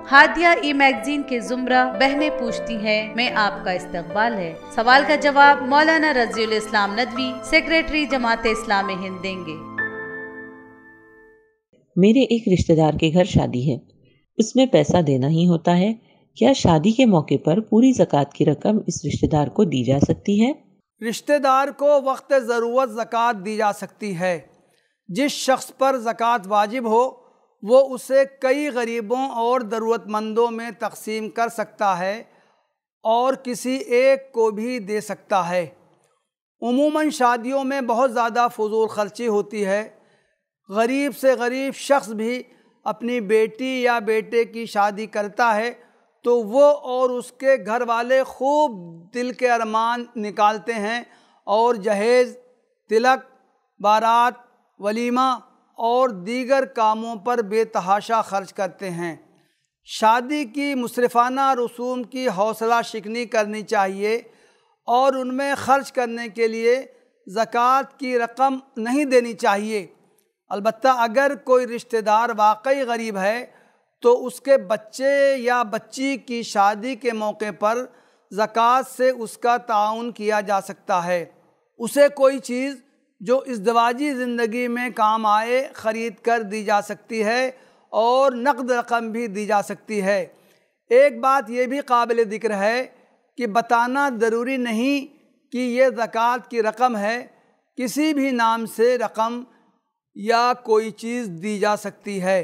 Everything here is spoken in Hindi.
हादिया ई मैगजीन के जुमरा बहनें पूछती हैं में आपका इस्तकबाल है। सवाल का जवाब मौलाना रज़ीउल इस्लाम नदवी, सेक्रेटरी जमाते इस्लामी हिंद देंगे। मेरे एक रिश्तेदार के घर शादी है, उसमें पैसा देना ही होता है। क्या शादी के मौके पर पूरी ज़कात की रकम इस रिश्तेदार को दी जा सकती है? रिश्तेदार को वक्त ज़रूरत ज़कात दी जा सकती है। जिस शख्स पर ज़कात वाजिब हो वो उसे कई गरीबों और ज़रूरतमंदों में तकसीम कर सकता है और किसी एक को भी दे सकता है। उमूमन शादियों में बहुत ज़्यादा फजूल खर्ची होती है। गरीब से गरीब शख्स भी अपनी बेटी या बेटे की शादी करता है तो वो और उसके घर वाले खूब दिल के अरमान निकालते हैं और जहेज़, तिलक, बारात, वलीमा और दीगर कामों पर बेतहाशा खर्च करते हैं। शादी की मुसरफाना रसूम की हौसला शिकनी करनी चाहिए और उनमें खर्च करने के लिए ज़कात की रकम नहीं देनी चाहिए। अलबत्ता अगर कोई रिश्तेदार वाकई गरीब है तो उसके बच्चे या बच्ची की शादी के मौके पर ज़कात से उसका ताउन किया जा सकता है। उसे कोई चीज़ जो इज़्दिवाजी ज़िंदगी में काम आए ख़रीद कर दी जा सकती है और नक़द रकम भी दी जा सकती है। एक बात यह भी काबिल ज़िक्र है कि बताना ज़रूरी नहीं कि ये ज़कात की रकम है। किसी भी नाम से रकम या कोई चीज़ दी जा सकती है।